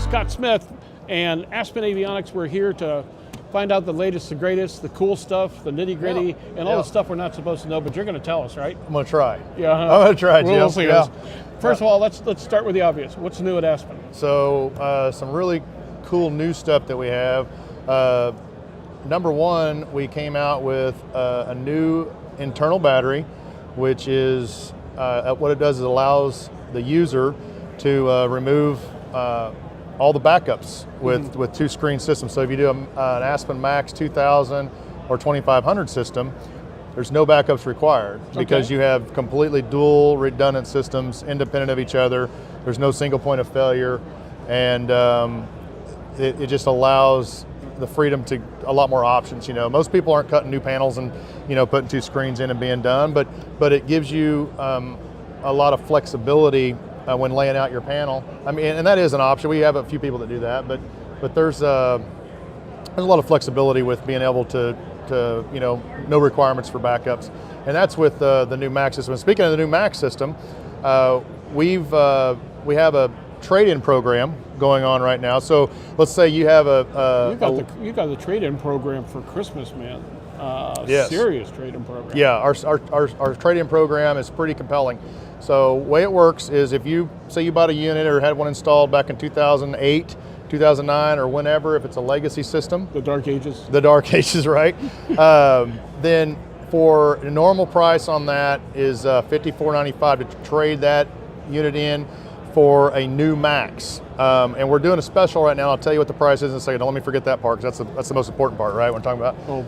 Scott Smith and Aspen Avionics. We're here to find out the latest, the greatest, the cool stuff, the nitty gritty, and all the stuff we're not supposed to know, but you're going to tell us, right? I'm going to try. Yeah, I'm going to try, Jim. We'll see. First of all, let's start with the obvious. What's new at Aspen? So some really cool new stuff that we have. Number one, we came out with a new internal battery, which is, what it does is allows the user to remove all the backups with two screen systems. So if you do an Aspen Max 2000 or 2500 system, there's no backups required because you have completely dual redundant systems independent of each other. There's no single point of failure, and it just allows the freedom to a lot more options. You know, most people aren't cutting new panels and putting two screens in and being done, but it gives you a lot of flexibility when laying out your panel. I mean, and that is an option. We have a few people that do that, but there's a lot of flexibility with being able to no requirements for backups, and that's with the new Max system. And speaking of the new Max system, we have a trade-in program going on right now. So let's say you have you got the trade-in program for Christmas, man. Yes. Serious trade-in program. Yeah, our trade-in program is pretty compelling. So the way it works is if you say you bought a unit or had one installed back in 2008, 2009, or whenever, if it's a legacy system. The dark ages. The dark ages, right? Then for a normal price on that is $54.95 to trade that unit in for a new Max. And we're doing a special right now. I'll tell you what the price is in a second. Don't let me forget that part, because that's the most important part, right? We're talking about. Oh,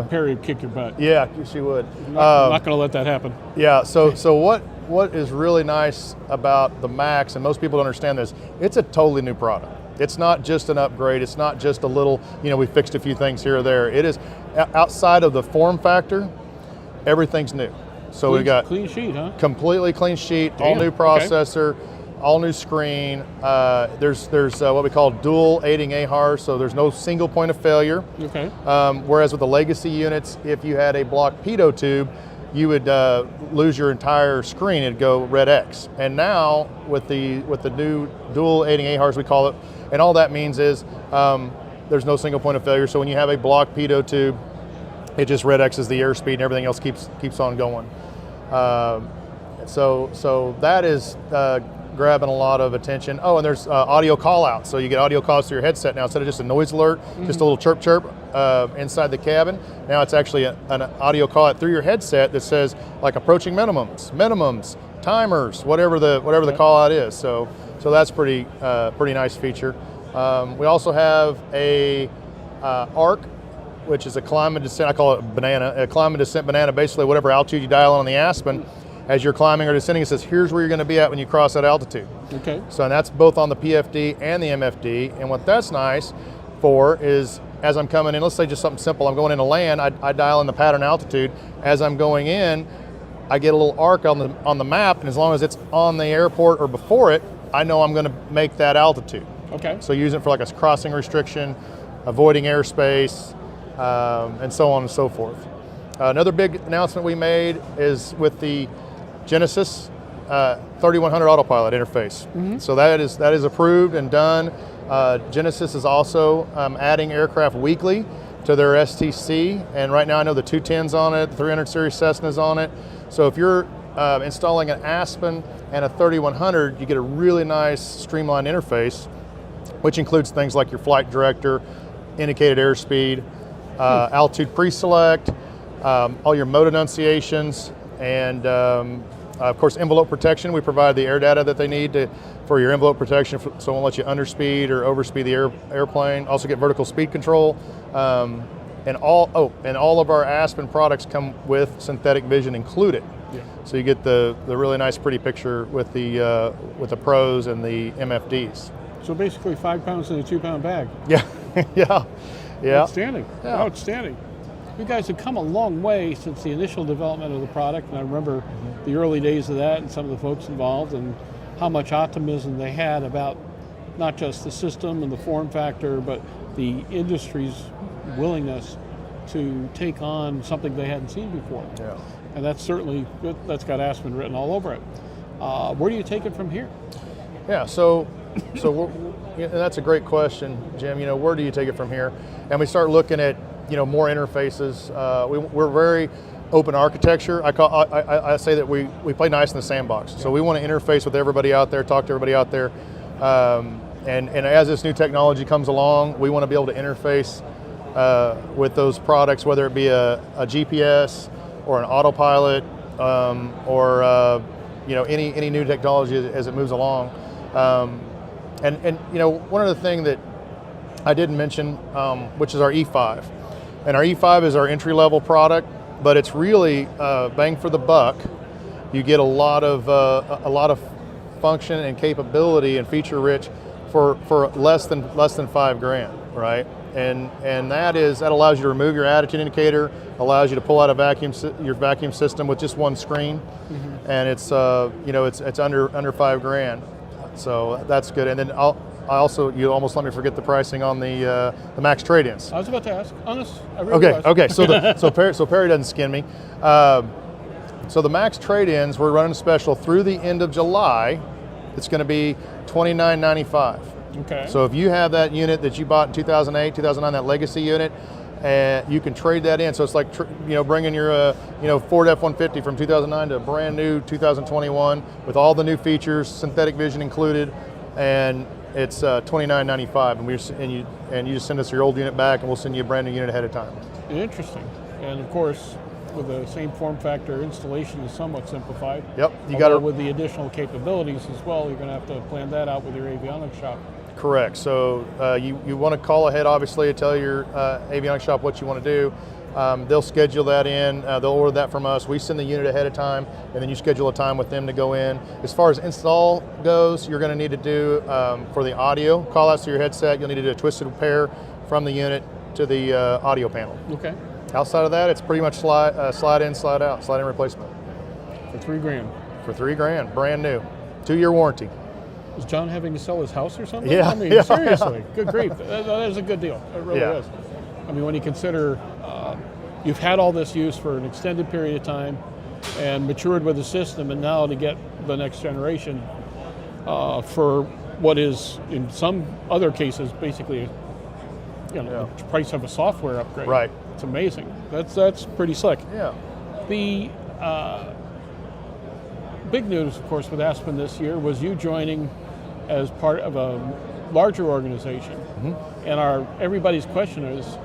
Perry would kick your butt. Yeah, she would. I'm not going to let that happen. Yeah. So what is really nice about the Max, and most people don't understand this, it's a totally new product. It's not just an upgrade. It's not just a little, we fixed a few things here or there. It is outside of the form factor, everything's new. So we got clean sheet, huh? Completely clean sheet, all new processor. Okay. All new screen. There's what we call dual aiding AHRS, so there's no single point of failure. Okay. Whereas with the legacy units, if you had a block pitot tube, you would lose your entire screen. It'd go red X. And now with the new dual aiding AHRS, we call it, and all that means is there's no single point of failure. So when you have a block pitot tube, it just red X's the airspeed, and everything else keeps on going. So that is grabbing a lot of attention. Oh, and there's audio call out. So you get audio calls through your headset now. Instead of just a noise alert, just a little chirp chirp inside the cabin. Now it's actually an audio call out through your headset that says like approaching minimums, timers, whatever the call out is. So that's pretty nice feature. We also have a ARC, which is a climb and descent. I call it a climb and descent banana. Basically, whatever altitude you dial on the Aspen, as you're climbing or descending, it says, here's where you're going to be at when you cross that altitude. Okay. So and that's both on the PFD and the MFD. And what that's nice for is, as I'm coming in, let's say just something simple, I'm going into land, I dial in the pattern altitude. As I'm going in, I get a little arc on the map, and as long as it's on the airport or before it, I know I'm going to make that altitude. Okay. So use it for like a crossing restriction, avoiding airspace, and so on and so forth. Another big announcement we made is with the Genesis 3100 Autopilot interface. So that is approved and done. Genesis is also adding aircraft weekly to their STC, and right now I know the 210's on it, the 300 series Cessna's on it. So if you're installing an Aspen and a 3100, you get a really nice streamlined interface, which includes things like your flight director, indicated airspeed, altitude pre-select, all your mode enunciations, and of course, envelope protection. We provide the air data that they need for your envelope protection, so it won't let you underspeed or overspeed the airplane. Also get vertical speed control. And all of our Aspen products come with synthetic vision included. Yeah. So you get the really nice, pretty picture with the pros and the MFDs. So basically 5 pounds in a 2 pound bag. Yeah, yeah. Outstanding, outstanding. You guys have come a long way since the initial development of the product, and I remember the early days of that and some of the folks involved and how much optimism they had about not just the system and the form factor, but the industry's willingness to take on something they hadn't seen before. Yeah. And that's got Aspen written all over it. Where do you take it from here? Yeah, so that's a great question, Jim. Where do you take it from here? And we start looking at more interfaces. We're very open architecture. I say that we play nice in the sandbox. So we want to interface with everybody out there, talk to everybody out there. And as this new technology comes along, we want to be able to interface with those products, whether it be a GPS or an Autopilot, or any new technology as it moves along. And one of the things that I didn't mention, which is our E5, and our E5 is our entry-level product, but it's really bang for the buck. You get a lot of function and capability and feature-rich for less than $5,000, right? And that allows you to remove your attitude indicator, allows you to pull out your vacuum system with just one screen, and it's it's under $5,000, so that's good. And then you almost let me forget the pricing on the Max trade-ins. I was about to ask. Honest. I really was. Okay. So Perry doesn't skin me. So the Max trade-ins, we're running a special through the end of July. It's going to be $29.95. Okay. So if you have that unit that you bought in 2008, 2009, that legacy unit, you can trade that in. So it's like bringing your Ford F-150 from 2009 to a brand new 2021 with all the new features, synthetic vision included, and it's $29.95. And you just send us your old unit back, and we'll send you a brand new unit ahead of time. Interesting. And of course, with the same form factor, installation is somewhat simplified. Yep. With the additional capabilities as well, you're going to have to plan that out with your avionics shop. Correct. So you want to call ahead, obviously, to tell your avionics shop what you want to do. They'll schedule that in. They'll order that from us. We send the unit ahead of time, and then you schedule a time with them to go in. As far as install goes, you're going to need to do, for the audio, call outs to your headset, you'll need to do a twisted pair from the unit to the audio panel. Okay. Outside of that, it's pretty much slide in, slide out, slide in replacement. For $3,000. For $3,000, brand new, 2-year warranty. Is John having to sell his house or something? Yeah. I mean, seriously, good grief. That is a good deal. It really is. I mean, when you consider you've had all this use for an extended period of time and matured with the system, and now to get the next generation for what is, in some other cases, basically the price of a software upgrade. Right. It's amazing. That's pretty slick. Yeah. The big news, of course, with Aspen this year was you joining as part of a larger organization. And everybody's question is,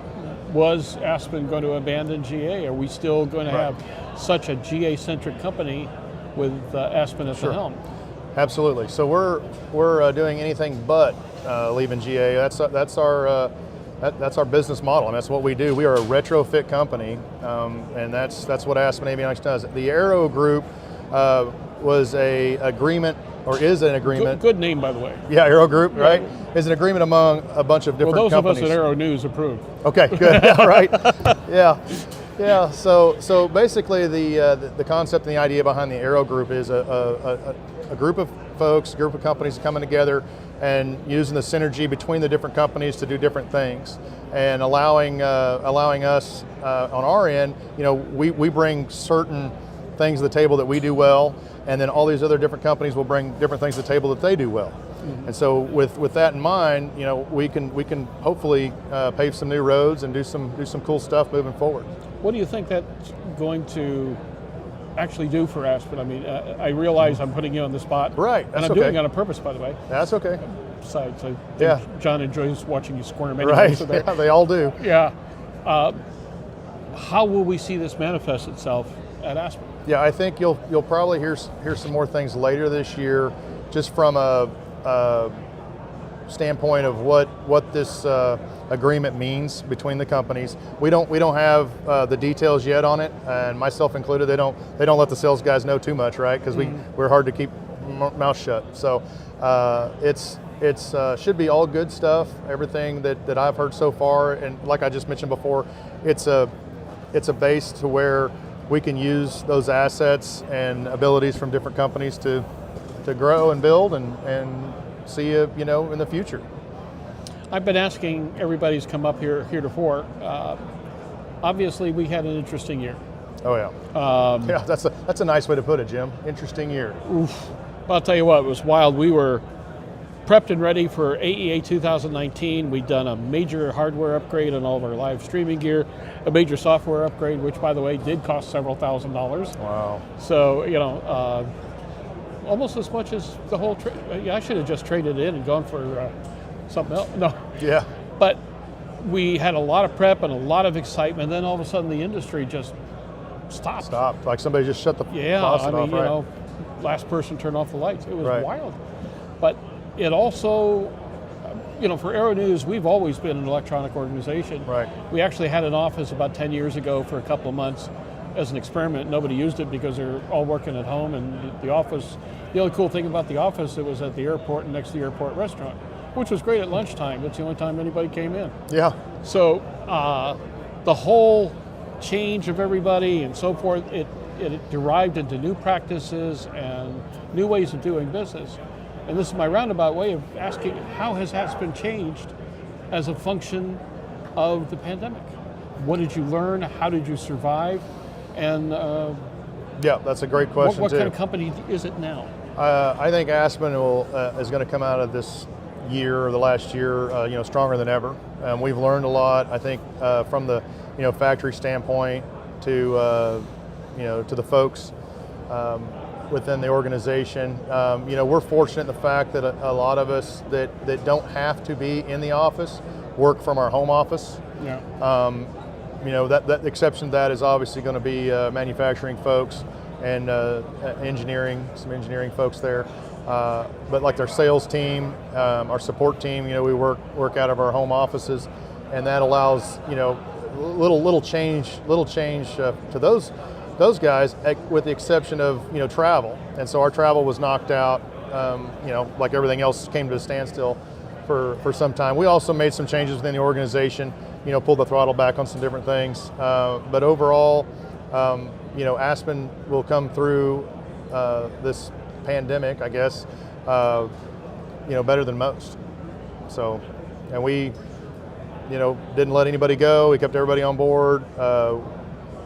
was Aspen going to abandon GA? Are we still going to have such a GA-centric company with Aspen at the helm? Absolutely. So we're doing anything but leaving GA. That's our business model, and that's what we do. We are a retrofit company, and that's what Aspen Avionics does. The Aero Group was a agreement, or is an agreement. Good name, by the way. Yeah, Aero Group, right? Is an agreement among a bunch of different companies. Well, those of us at Aero-News approved. Okay, good. Yeah, right. Yeah. So basically, the concept and the idea behind the Aero Group is a group of folks, a group of companies coming together and using the synergy between the different companies to do different things, and allowing us on our end, we bring certain things to the table that we do well, and then all these other different companies will bring different things to the table that they do well. And so with that in mind, we can hopefully pave some new roads and do some cool stuff moving forward. What do you think that's going to actually do for Aspen? I mean, I realize I'm putting you on the spot. Right, and I'm doing it on purpose, by the way. That's okay. Besides, I think John enjoys watching you squirm anyway. Right, So yeah, they all do. Yeah. How will we see this manifest itself at Aspen? Yeah, I think you'll probably hear some more things later this year, just from a standpoint of what this agreement means between the companies. We don't have the details yet on it, and myself included. They don't let the sales guys know too much, right? Because we're hard to keep mouth shut. So it's should be all good stuff. Everything that I've heard so far, and like I just mentioned before, it's a base to where we can use those assets and abilities from different companies to grow and build and see in the future. I've been asking everybody who's come up here heretofore. Obviously, we had an interesting year. Oh yeah. Yeah, that's a nice way to put it, Jim. Interesting year. Oof. I'll tell you what, it was wild. We were prepped and ready for AEA 2019. We've done a major hardware upgrade on all of our live streaming gear, a major software upgrade, which, by the way, did cost several $1,000s. Wow. So, almost as much as the whole I should have just traded in and gone for something else. No. Yeah. But we had a lot of prep and a lot of excitement. Then all of a sudden the industry just stopped. Like somebody just shut the faucet off, right? Last person turned off the lights. It was right. wild. But it also, for Aero-News, we've always been an electronic organization. Right. We actually had an office about 10 years ago for a couple of months as an experiment. Nobody used it because they're all working at home, and the office, the only cool thing about the office, it was at the airport and next to the airport restaurant, which was great at lunchtime. That's the only time anybody came in. Yeah. So the whole change of everybody and so forth, it derived into new practices and new ways of doing business. And this is my roundabout way of asking, how has Aspen changed as a function of the pandemic? What did you learn? How did you survive? And yeah, that's a great question. What kind of company is it now? I think Aspen is going to come out of this year or the last year, stronger than ever. We've learned a lot. I think from the factory standpoint to the folks within the organization. We're fortunate in the fact that a lot of us that don't have to be in the office work from our home office. Yeah. That exception to that is obviously going to be manufacturing folks and some engineering folks there. But like our sales team, our support team, we work out of our home offices, and that allows little change to those guys, with the exception of travel. And so our travel was knocked out. Like everything else came to a standstill for some time. We also made some changes within the organization. Pulled the throttle back on some different things. But overall, Aspen will come through this pandemic, I guess, better than most. So, and we, didn't let anybody go. We kept everybody on board.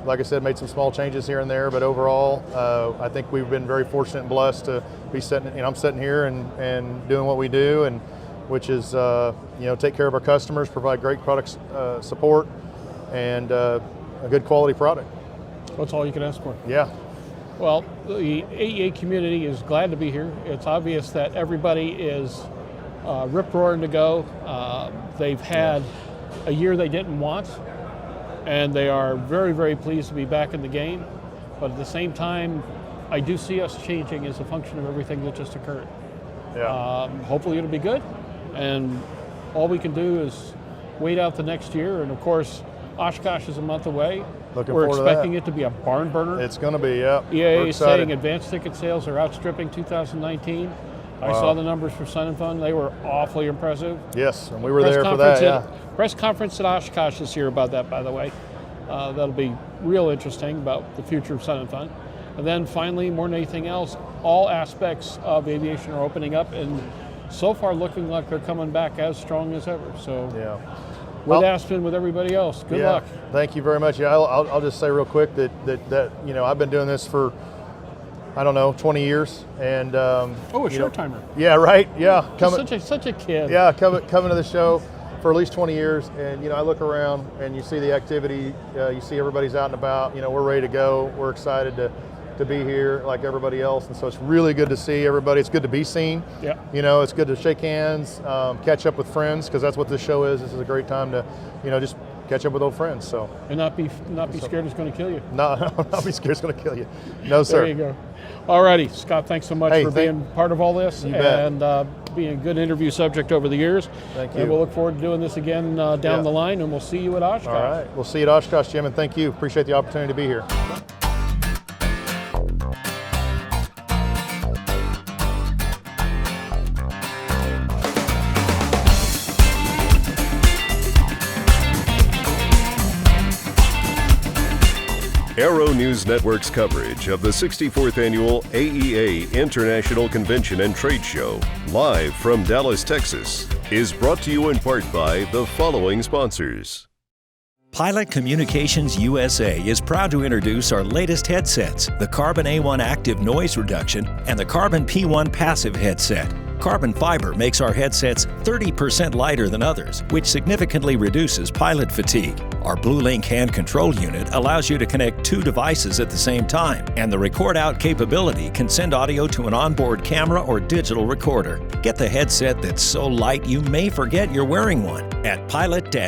Like I said, made some small changes here and there, but overall, I think we've been very fortunate and blessed to be I'm sitting here and doing what we do, and which is, take care of our customers, provide great product support, and a good quality product. That's all you can ask for. Yeah. Well, the AEA community is glad to be here. It's obvious that everybody is rip-roaring to go. They've had a year they didn't want, and they are very, very pleased to be back in the game. But at the same time, I do see us changing as a function of everything that just occurred. Yeah. Hopefully it'll be good, and all we can do is wait out the next year. And of course, Oshkosh is a month away. We're expecting it to be a barn burner. It's going to be, yeah. EAA is saying advanced ticket sales are outstripping 2019. I saw the numbers for Sun and Fun. They were awfully impressive. Yes, and we were there for that, yeah. Press conference at Oshkosh this year about that, by the way. That'll be real interesting about the future of Sun and Fun. And then finally, more than anything else, all aspects of aviation are opening up, and so far looking like they're coming back as strong as ever. So yeah. With Aspen, with everybody else, good luck. Thank you very much. Yeah, I'll just say real quick that I've been doing this for, 20 years, and a short timer. Yeah, right. Yeah, such a kid. Yeah, coming to the show for at least 20 years, and I look around and you see the activity. You see everybody's out and about. We're ready to go. We're excited to be here like everybody else, and so it's really good to see everybody. It's good to be seen. Yeah. It's good to shake hands, catch up with friends, because that's what this show is. This is a great time to, just catch up with old friends. So. And not be scared it's going to kill you. No, not be scared it's going to kill you. No, sir. There you go. All righty, Scott. Thanks so much for being part of all this and being a good interview subject over the years. Thank you. And we'll look forward to doing this again down the line, and we'll see you at Oshkosh. All right, we'll see you at Oshkosh, Jim, and thank you. Appreciate the opportunity to be here. Aero-News Network's coverage of the 64th Annual AEA International Convention and Trade Show, live from Dallas, Texas, is brought to you in part by the following sponsors. Pilot Communications USA is proud to introduce our latest headsets, the Carbon A1 Active Noise Reduction and the Carbon P1 Passive Headset. Carbon fiber makes our headsets 30% lighter than others, which significantly reduces pilot fatigue. Our BlueLink hand control unit allows you to connect 2 devices at the same time, and the record out capability can send audio to an onboard camera or digital recorder. Get the headset that's so light you may forget you're wearing one at pilot-usa.com.